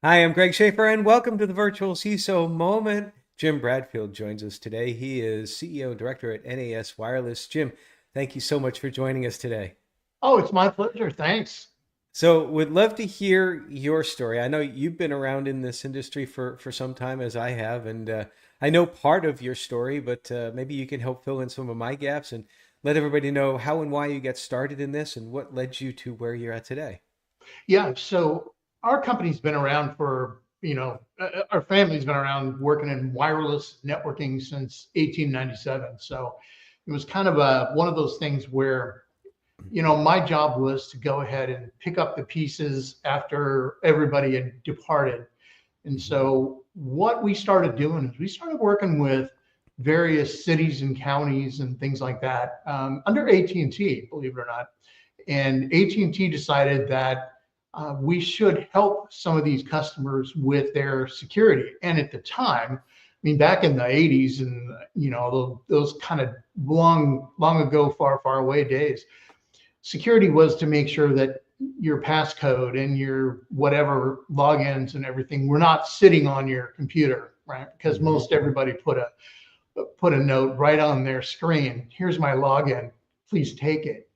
Hi, I'm Greg Schaffer, and welcome to the virtual Ciso moment. Jim Bradfield joins us today. He is CEO and Director at NAS Wireless. Jim, thank you so much for joining us today. Oh, it's my pleasure. Thanks. So, would love to hear your story. I know you've been around in this industry for some time, as I have, and I know part of your story, but maybe you can help fill in some of my gaps and let everybody know how and why you got started in this and what led you to where you're at today. Yeah, so our company's been around for, our family's been around working in wireless networking since 1897. So it was kind of one of those things where, my job was to go ahead and pick up the pieces after everybody had departed. And Mhm. so what we started doing is we started working with various cities and counties and things like that under AT&T, believe it or not. And AT&T decided that we should help some of these customers with their security. And at the time, I mean, back in the 80s and those kind of long ago, far away days, security was to make sure that your passcode and your whatever logins and everything were not sitting on your computer, right? Because Mhm. most everybody put a note right on their screen. Here's my login. Please take it.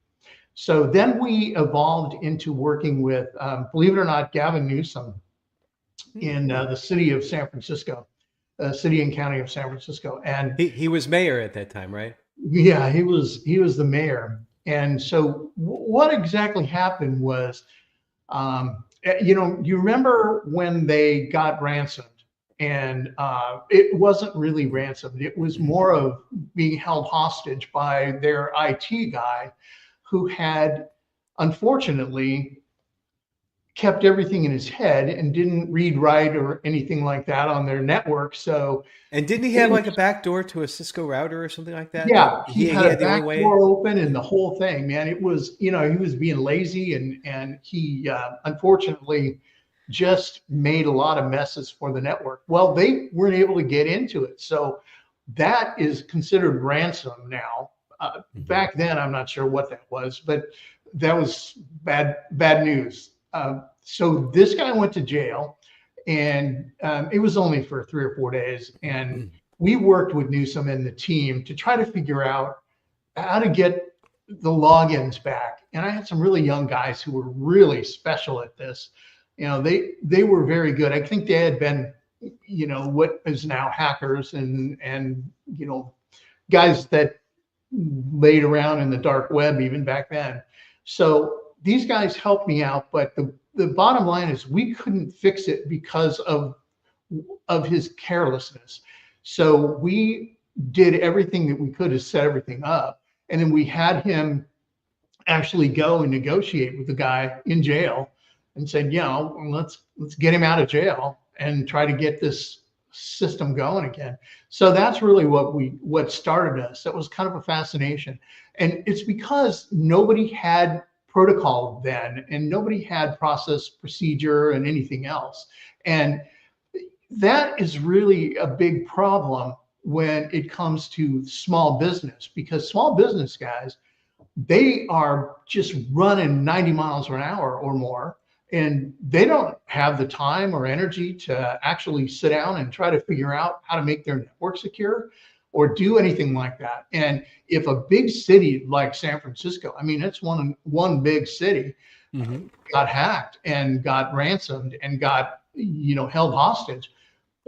So then we evolved into working with, believe it or not, Gavin Newsom Hmm. in the city of San Francisco, city and county of San Francisco. And He was mayor at that time, right? yeah, he was the mayor. And so what exactly happened was, you remember when they got ransomed, and it wasn't really ransomed. It was more of being held hostage by their IT guy who had unfortunately kept everything in his head and didn't read, write, or anything like that on their network. So And didn't he have things, like a back door to a Cisco router or something like that? That yeah, he he had a had the only back way. door open and the whole thing, man. It was, he was being lazy and he unfortunately just made a lot of messes for the network. Well, they weren't able to get into it. So that is considered ransom now. Mhm. Back then, I'm not sure what that was, but that was bad news. So this guy went to jail, and it was only for 3 or 4 days. And we worked with Newsom and the team to try to figure out how to get the logins back. And I had some really young guys who were really special at this. They were very good. I think they had been, what is now hackers and guys that laid around in the dark web even back then. So these guys helped me out, but the bottom line is we couldn't fix it because of his carelessness. So we did everything that we could to set everything up, and then we had him actually go and negotiate with the guy in jail and said, let's get him out of jail and try to get this system going again. So that's really what started us. That was kind of a fascination. And it's because nobody had protocol then and nobody had process procedure and anything else. And that is really a big problem when it comes to small business, because small business guys, they are just running 90 miles an hour or more, and they don't have the time or energy to actually sit down and try to figure out how to make their network secure or do anything like that. And if a big city like San Francisco, I mean, it's one big city, Hmm. got hacked and got ransomed and got held hostage,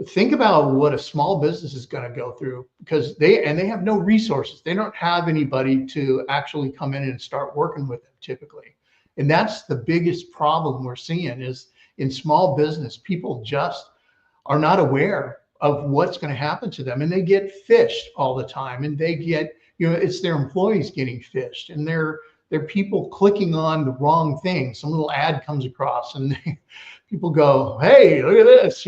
think about what a small business is going to go through, because they have no resources. They don't have anybody to actually come in and start working with them typically. And that's the biggest problem we're seeing is in small business, people just are not aware of what's going to happen to them, and they get phished all the time, and they get, it's their employees getting phished, and they're people clicking on the wrong thing. Some little ad comes across and people go, hey, look at this,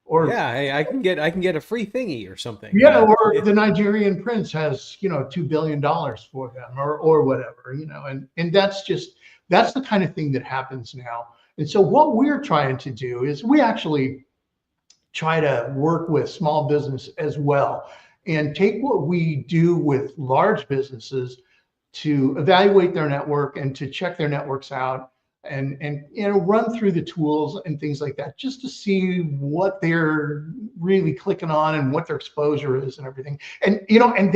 or Yeah, I can get a free thingy or something. yeah, or the Nigerian prince has, $2 billion for them, or whatever, and that's the kind of thing that happens now. And so what we're trying to do is we actually try to work with small business as well and take what we do with large businesses to evaluate their network and to check their networks out, and run through the tools and things like that, just to see what they're really clicking on and what their exposure is and everything. And and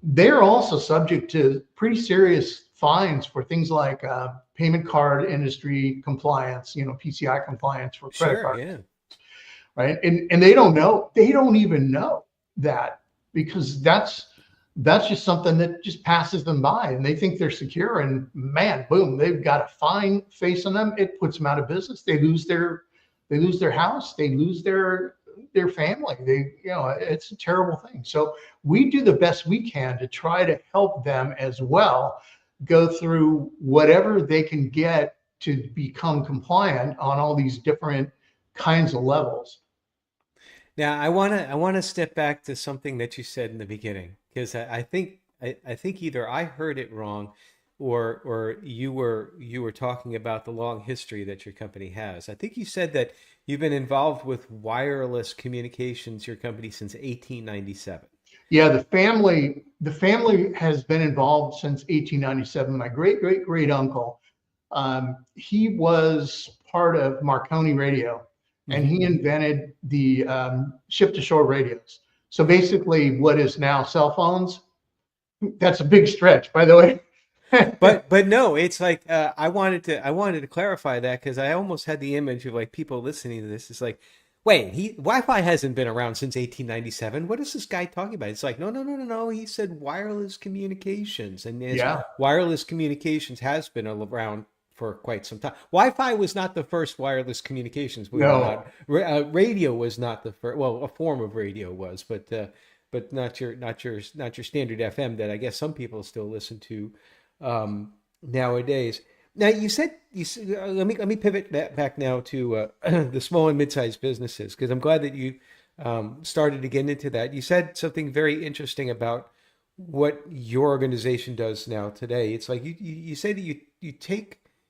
they're also subject to pretty serious fines for things like payment card industry compliance, PCI compliance for credit Sure, card, yeah. right? And they don't even know that, because that's just something that just passes them by, and they think they're secure, and man, boom, they've got a fine facing them. It puts them out of business. They lose their house, they lose their family. It's a terrible thing. So we do the best we can to try to help them as well go through whatever they can get to become compliant on all these different kinds of levels. Now, I want to step back to something that you said in the beginning, because I think either I heard it wrong, or you were talking about the long history that your company has. I think you said that you've been involved with wireless communications, your company, since 1897. Yeah, the family has been involved since 1897. My great great great uncle, he was part of Marconi Radio, and Hmm. he invented the ship to shore radios. So basically, what is now cell phones? That's a big stretch, by the way. But no, it's like I wanted to clarify that, because I almost had the image of like people listening to this. It's like, wait, Wi-Fi hasn't been around since 1897. What is this guy talking about? It's like, no, no, no, no, no. He said wireless communications, and yes, Yeah, wireless communications has been around for quite some time. Wi-Fi was not the first wireless communications, believe it or no, not. Radio was not the first. Well, a form of radio was, but not your standard FM that I guess some people still listen to nowadays. Now, let me pivot back now to the small and mid-sized businesses, because I'm glad that you started to get into that. You said something very interesting about what your organization does now today. It's like you say that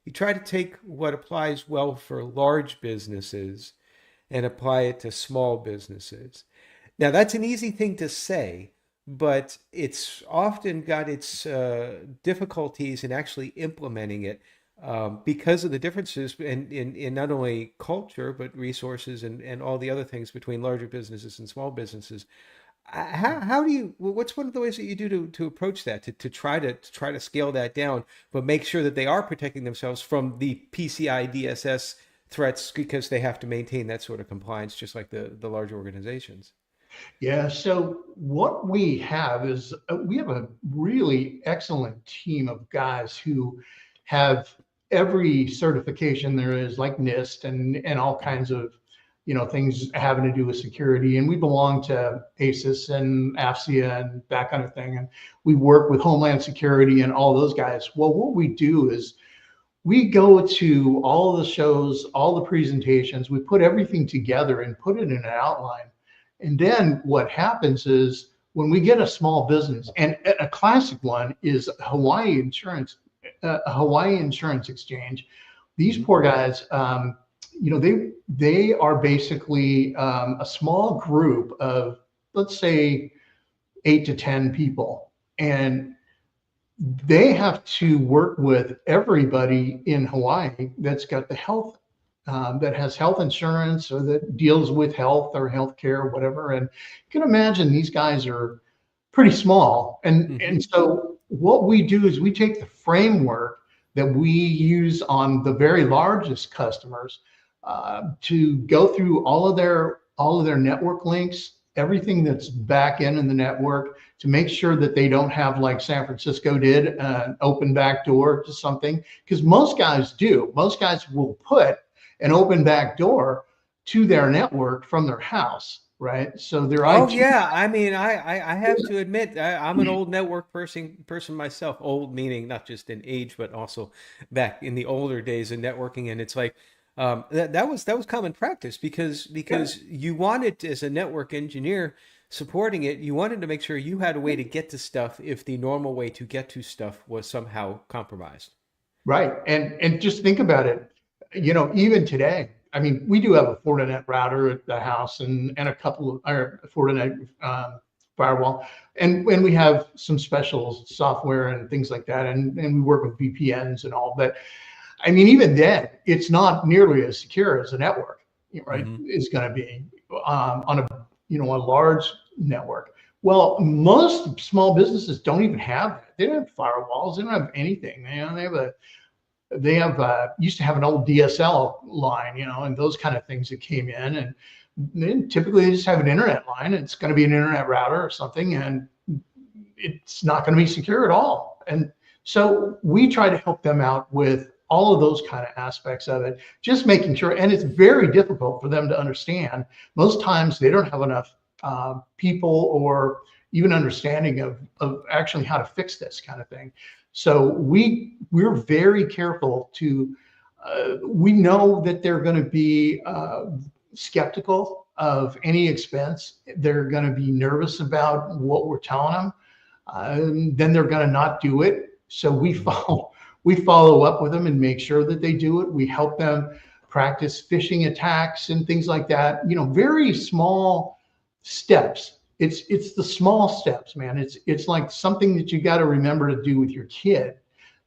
you try to take what applies well for large businesses and apply it to small businesses. Now, that's an easy thing to say, but it's often got its difficulties in actually implementing it, because of the differences in not only culture, but resources and all the other things between larger businesses and small businesses. How do you, what's one of the ways that you do to approach that, to try to scale that down, but make sure that they are protecting themselves from the PCI DSS threats, because they have to maintain that sort of compliance, just like the larger organizations? yeah. So what we have is we have a really excellent team of guys who have every certification there is, like NIST and all kinds of things having to do with security. And we belong to ASIS and AFCIA and that kind of thing. And we work with Homeland Security and all those guys. Well, what we do is we go to all the shows, all the presentations, we put everything together and put it in an outline. And then what happens is, when we get a small business, and a classic one is Hawaii Insurance Exchange. These Mhm. poor guys, they are basically a small group of, let's say, 8 to 10 people, and they have to work with everybody in Hawaii that's got the health, that has health insurance, or that deals with health or healthcare or whatever. And you can imagine these guys are pretty small. And Mhm. so what we do is we take the framework that we use on the very largest customers, to go through all of their network links, everything that's back in the network, to make sure that they don't have, like San Francisco did, an open back door to something. Because most guys do. Most guys will put an open back door to their network from their house, right? So their Oh IT. yeah, I mean, I have to admit, I'm an old network person myself. Old meaning not just in age, but also back in the older days of networking. And it's like, that was common practice, because you wanted, as a network engineer supporting it, you wanted to make sure you had a way to get to stuff if the normal way to get to stuff was somehow compromised. Right. And just think about it. Even today, I mean, we do have a Fortinet router at the house, and a couple of our Fortinet firewall, and we have some special software and things like that, and we work with VPNs and all. But I mean, even then, it's not nearly as secure as a network, right? Hmm. Is going to be on a a large network. Well, most small businesses don't even have that. They don't have firewalls. They don't have anything. They have used to have an old DSL line, and those kind of things that came in, and then typically they just have an internet line. It's going to be an internet router or something, and it's not going to be secure at all. And so we try to help them out with all of those kind of aspects of it, just making sure. And it's very difficult for them to understand. Most times they don't have enough people or even understanding of actually how to fix this kind of thing. So we're very careful to. We know that they're going to be skeptical of any expense. They're going to be nervous about what we're telling them. Then they're going to not do it. So we follow up with them and make sure that they do it. We help them practice phishing attacks and things like that. Very small steps. It's the small steps, man. It's like something that you got to remember to do with your kid.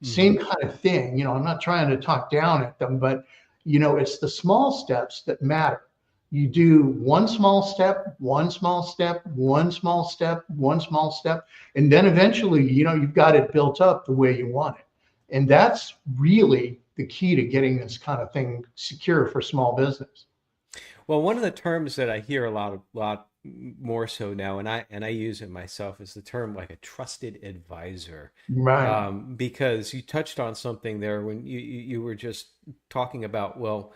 Hmm. Same kind of thing. I'm not trying to talk down at them, but it's the small steps that matter. You do one small step, one small step, one small step, one small step, and then eventually, you've got it built up the way you want it. And that's really the key to getting this kind of thing secure for small business. Well, one of the terms that I hear a lot more so now, and I use it myself, is the term like a trusted advisor. Right. Because you touched on something there when you were just talking about, well,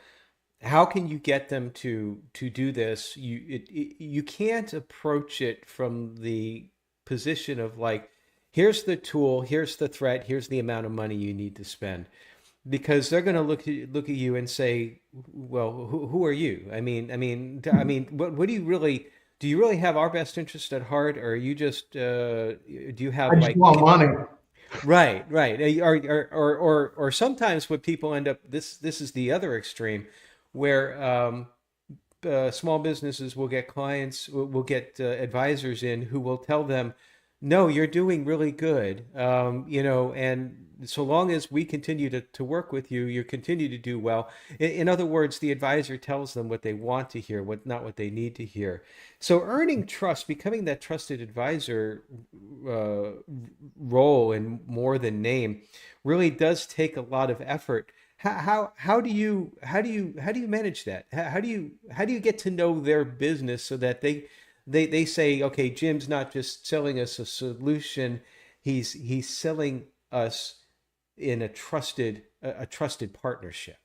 how can you get them to do this? You can't approach it from the position of like, here's the tool, here's the threat, here's the amount of money you need to spend, because they're going to look at you and say, well, who are you? What do you really have our best interest at heart, or are you just do you I have just like want money. right, right. Or sometimes what people end up, this is the other extreme, where small businesses will get clients, will get advisors in who will tell them, no, you're doing really good, and so long as we continue to work with you, you continue to do well. In other words, the advisor tells them what they want to hear, not what they need to hear. So earning trust, becoming that trusted advisor uh, role and more than name, really does take a lot of effort. How do you manage that? How do you get to know their business so that they say, okay, Jim's not just selling us a solution, he's selling us in a trusted partnership.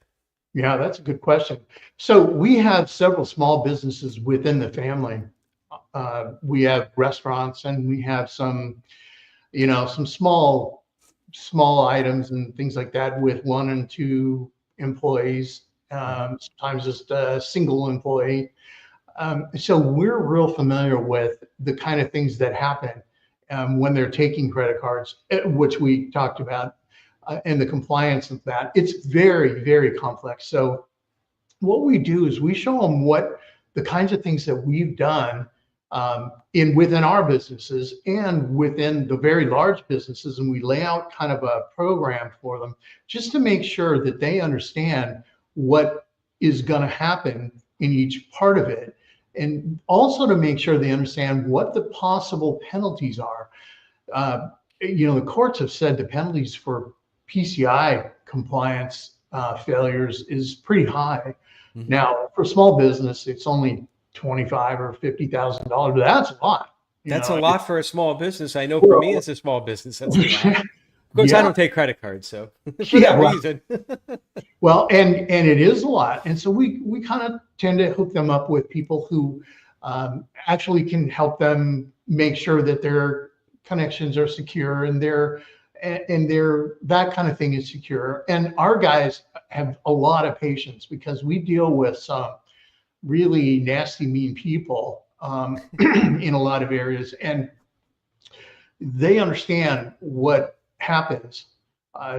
Yeah, that's a good question. So we have several small businesses within the family. We have restaurants and we have some small items and things like that with one and two employees, Hmm. sometimes just a single employee. So we're real familiar with the kind of things that happen when they're taking credit cards, which we talked about, and the compliance of that. It's very, very complex. So what we do is we show them what the kinds of things that we've done in within our businesses and within the very large businesses, and we lay out kind of a program for them just to make sure that they understand what is going to happen in each part of it, and also to make sure they understand what the possible penalties are. uh, the courts have said the penalties for PCI compliance failures is pretty high. Hmm. Now, for small business, it's only 25 or $50,000. That's a lot. You That's a know, lot for a small business. I know for me well, as a small business, that's a lot. Of course, I yeah, don't take credit cards, so for yeah. that Well, reason. and it is a lot, and so we kind of tend to hook them up with people who actually can help them make sure that their connections are secure and their that kind of thing is secure. And our guys have a lot of patience because we deal with some really nasty, mean people in a lot of areas, and they understand what happens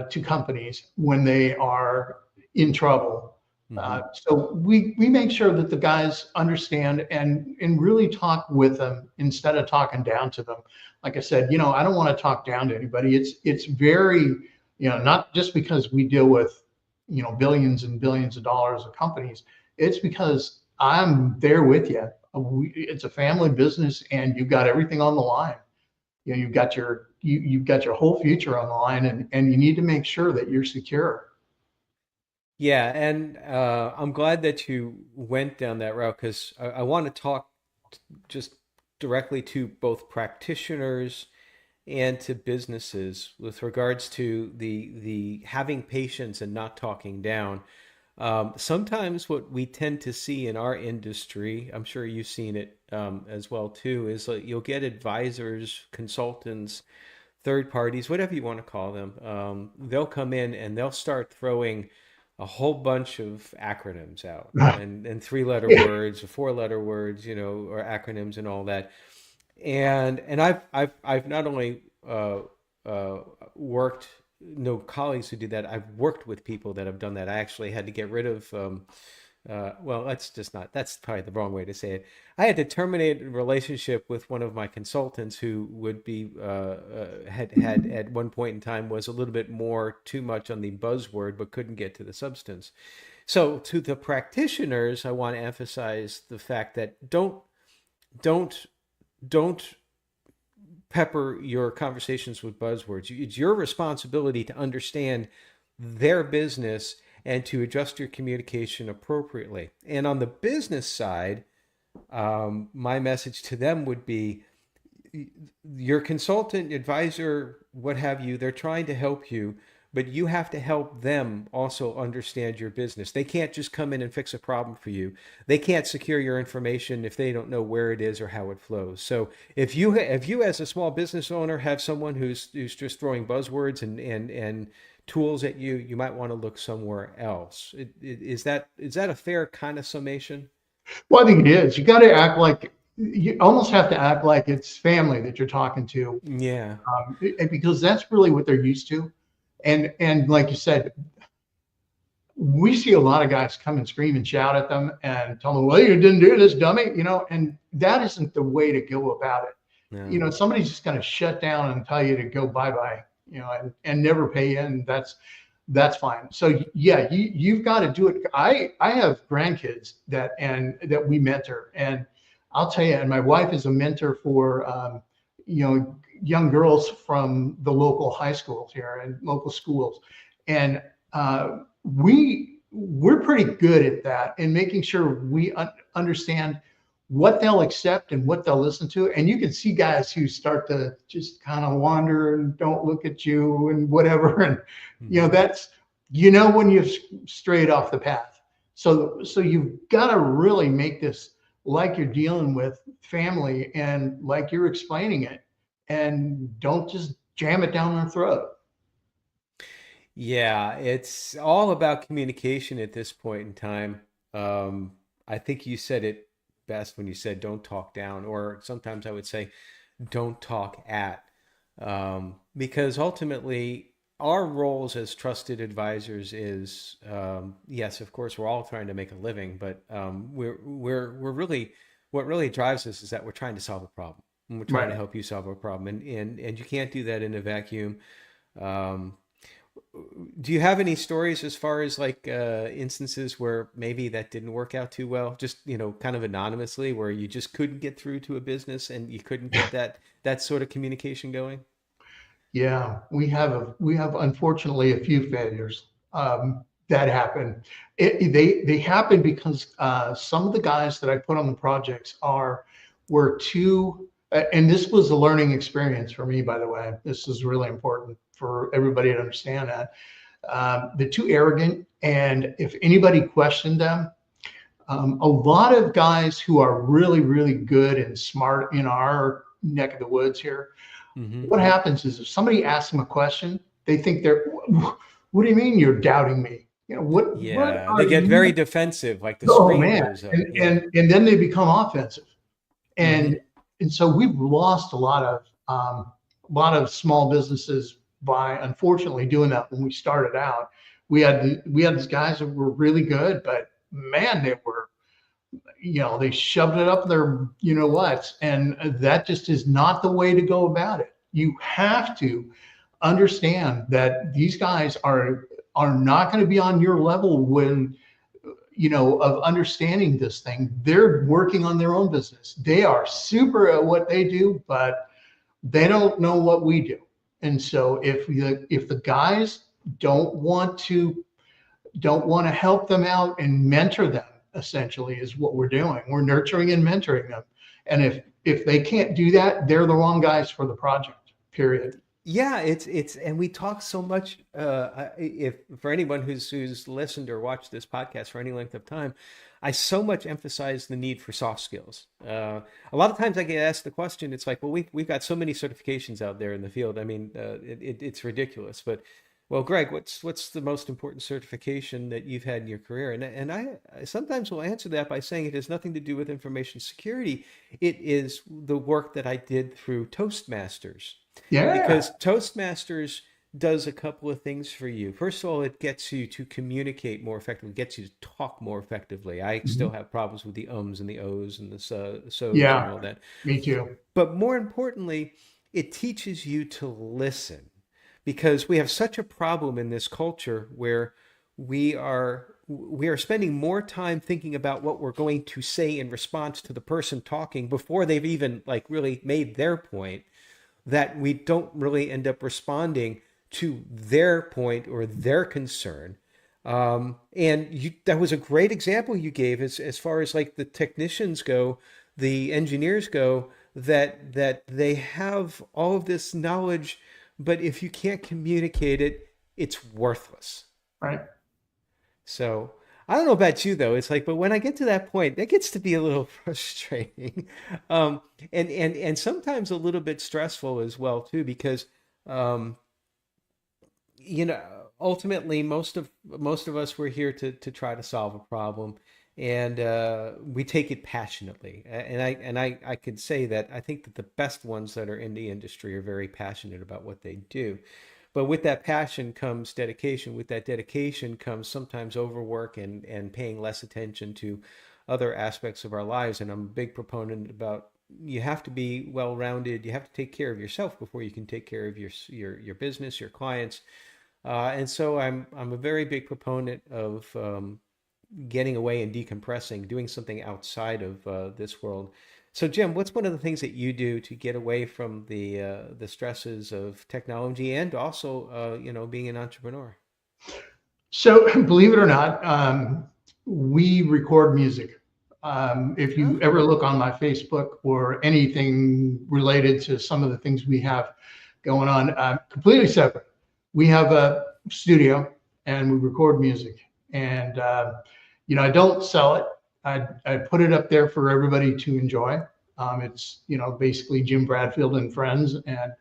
to companies when they are in trouble. Hmm. So we make sure that the guys understand and really talk with them instead of talking down to them. Like I said, I don't want to talk down to anybody. It's very, not just because we deal with billions and billions of dollars of companies, it's because I'm there with you. It's a family business, and you've got everything on the line. You've got your whole future on the line, and you need to make sure that you're secure. Yeah, and I'm glad that you went down that route because I want to talk just directly to both practitioners and to businesses with regards to the having patience and not talking down. Sometimes what we tend to see in our industry, I'm sure you've seen it as well too, is like you'll get advisors, consultants, third parties, whatever you want to call them. They'll come in and they'll start throwing a whole bunch of acronyms out and three-letter Yeah. words or four-letter words, or acronyms and all that. And I've not only uh, worked no colleagues who do that. I've worked with people that have done that. I actually had to get rid of well, that's just not, that's probably the wrong way to say it. I had to terminate a relationship with one of my consultants who would be, had at one point in time was a little bit more too much on the buzzword, but couldn't get to the substance. So to the practitioners, I want to emphasize the fact that don't, don't pepper your conversations with buzzwords. It's your responsibility to understand their business and to adjust your communication appropriately. And on the business side, my message to them would be your consultant, advisor, what have you, they're trying to help you, but you have to help them also understand your business. They can't just come in and fix a problem for you. They can't secure your information if they don't know where it is or how it flows. So if you as a small business owner have someone who's just throwing buzzwords and tools at you, you might want to look somewhere else. Is that a fair kind of summation? Well, I think it is. You got to act like you almost have to act like it's family that you're talking to, Yeah. because that's really what they're used to. And like you said, we see a lot of guys come and scream and shout at them and tell them, "Well, you didn't do this, dummy," and that isn't the way to go about it. No. Somebody's just going to shut down and tell you to go bye bye, and never pay you, and that's fine. So yeah, you've got to do it. I have grandkids that we mentor, and I'll tell you, and my wife is a mentor for young girls from the local high schools here and local schools, and we're pretty good at that and making sure we understand what they'll accept and what they'll listen to. And you can see guys who start to just kind of wander and don't look at you and whatever. And, that's, when you've strayed off the path. So you've got to really make this like you're dealing with family and like you're explaining it, and don't just jam it down their throat. Yeah, it's all about communication at this point in time. I think you said it best when you said don't talk down, or sometimes I would say don't talk at, because ultimately our roles as trusted advisors is, yes, of course, we're all trying to make a living, but we're really, what really drives us is that we're trying to solve a problem. And we're trying to Right. help you solve a problem, and you can't do that in a vacuum. Um, do you have any stories as far as like instances where maybe that didn't work out too well, just kind of anonymously, where you just couldn't get through to a business and you couldn't get that sort of communication going? Yeah, we have unfortunately a few failures that happen. They happen because some of the guys that I put on the projects were too, and this was a learning experience for me, by the way. This is really important for everybody to understand that they're too arrogant, and if anybody questioned them, a lot of guys who are really, really good and smart in our neck of the woods here, Hmm. what happens is if somebody asks them a question, they think what do you mean you're doubting me? What Yeah, they are get you? very defensive, like the Oh screen man. goes up. And, Yeah. and, and then they become offensive. Hmm. And so we've lost a lot of small businesses by unfortunately doing that when we started out. We had these guys that were really good, but man, they shoved it up their what, and that just is not the way to go about it. You have to understand that these guys are are not going to be on your level when, of understanding this thing. They're working on their own business. They are super at what they do, but they don't know what we do. And so if the guys don't want to help them out and mentor them, essentially is what we're doing. We're nurturing and mentoring them. And if they can't do that, they're the wrong guys for the project. Period. Yeah, and we talk so much. If for anyone who's listened or watched this podcast for any length of time, I so much emphasize the need for soft skills. A lot of times I get asked the question, it's like, well, we've got so many certifications out there in the field. I mean, it's ridiculous. But well, Greg, what's the most important certification that you've had in your career? And I sometimes will answer that by saying it has nothing to do with information security. It is the work that I did through Toastmasters, Yeah. because Toastmasters does a couple of things for you. First of all, it gets you to communicate more effectively, gets you to talk more effectively. I still Mhm. have problems with the ums and the ohs and the so's and Yeah. all that. Me too. But more importantly, it teaches you to listen, because we have such a problem in this culture where we are spending more time thinking about what we're going to say in response to the person talking before they've even like really made their point, that we don't really end up responding to their point or their concern. And that was a great example you gave as far as like the technicians go, the engineers go, that they have all of this knowledge, but if you can't communicate it, it's worthless. Right. So I don't know about you though. It's like, but when I get to that point, that gets to be a little frustrating, um, and sometimes a little bit stressful as well too, because um, ultimately most of us were here to try to solve a problem, and we take it passionately. And I could say that I think that the best ones that are in the industry are very passionate about what they do. But with that passion comes dedication. With that dedication comes sometimes overwork and paying less attention to other aspects of our lives. And I'm a big proponent about, you have to be well-rounded. You have to take care of yourself before you can take care of your business, your clients. And so I'm a very big proponent of getting away and decompressing, doing something outside of this world. So, Jim, what's one of the things that you do to get away from the stresses of technology and also, being an entrepreneur? So, believe it or not, we record music. If Oh, you ever look on my Facebook or anything related to some of the things we have going on, completely separate. We have a studio and we record music. And, I don't sell it. I put it up there for everybody to enjoy. It's, basically Jim Bradfield and friends. And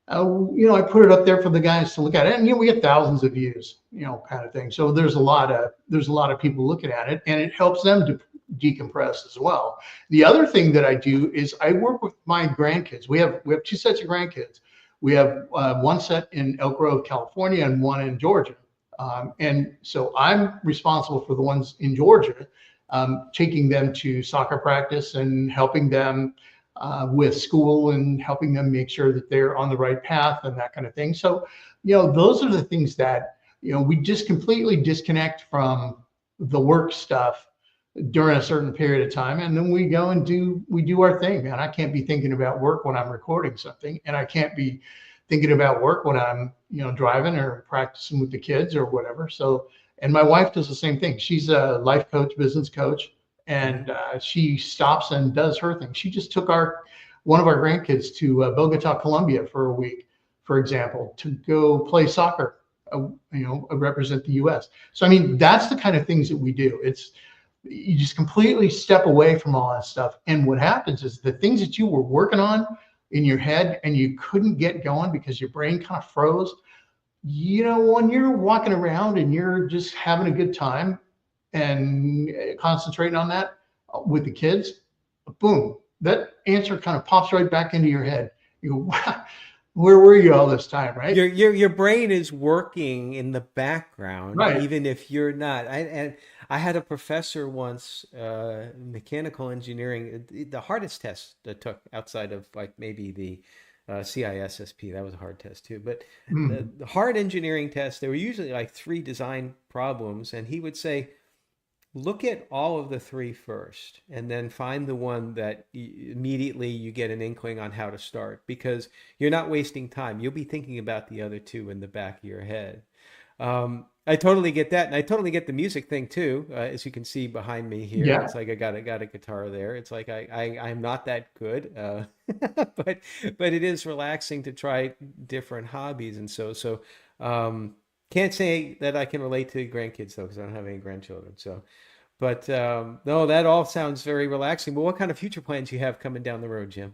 I put it up there for the guys to look at it, and we get thousands of views, kind of thing. So there's a lot of people looking at it, and it helps them to decompress as well. The other thing that I do is I work with my grandkids. We have two sets of grandkids. We have one set in Elk Grove, California, and one in Georgia. And so I'm responsible for the ones in Georgia, taking them to soccer practice and helping them with school and helping them make sure that they're on the right path and that kind of thing. So, those are the things that, we just completely disconnect from the work stuff during a certain period of time. And then we do our thing, man. I can't be thinking about work when I'm recording something, and I can't be thinking about work when I'm, driving or practicing with the kids or whatever. So, and my wife does the same thing. She's a life coach, business coach, mhm. and she stops and does her thing. She just took one of our grandkids to Bogota, Colombia for a week, for example, to go play soccer, represent the U.S. So I mean, that's the kind of things that we do. It's You just completely step away from all that stuff, and what happens is the things that you were working on in your head and you couldn't get going because your brain kind of froze. When you're walking around and you're just having a good time and concentrating on that with the kids, boom, that answer kind of pops right back into your head. You go, wow, where were you all this time, right? Your brain is working in the background, Right. even if you're not. I had a professor once, mechanical engineering, the hardest test that took outside of like maybe CISSP. That was a hard test too. But Mhm. the hard engineering tests, there were usually like three design problems, and he would say, look at all of the three first, and then find the one that immediately you get an inkling on how to start, because you're not wasting time. You'll be thinking about the other two in the back of your head. I totally get that, and I totally get the music thing too. As you can see behind me here, Yeah. it's like I got a guitar there. It's like I'm not that good, but it is relaxing to try different hobbies, and um, can't say that I can relate to grandkids though, because I don't have any grandchildren. But no, that all sounds very relaxing. But what kind of future plans you have coming down the road, Jim?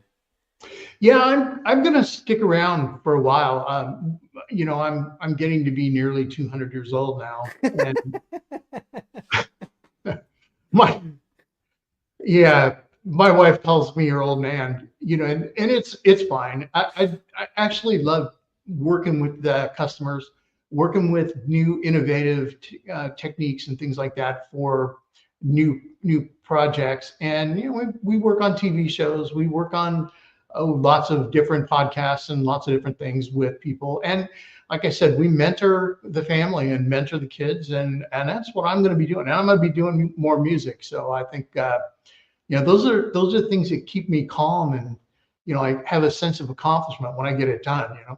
Yeah, I'm gonna stick around for a while. I'm getting to be nearly 200 years old now, and my yeah, my wife calls me her old man. And it's fine. I actually love working with the customers, working with new innovative techniques and things like that for new projects. And we work on TV shows, we work on lots of different podcasts and lots of different things with people. And like I said, we mentor the family and mentor the kids, and that's what I'm going to be doing. And I'm going to be doing more music. So I think those are things that keep me calm, and I have a sense of accomplishment when I get it done.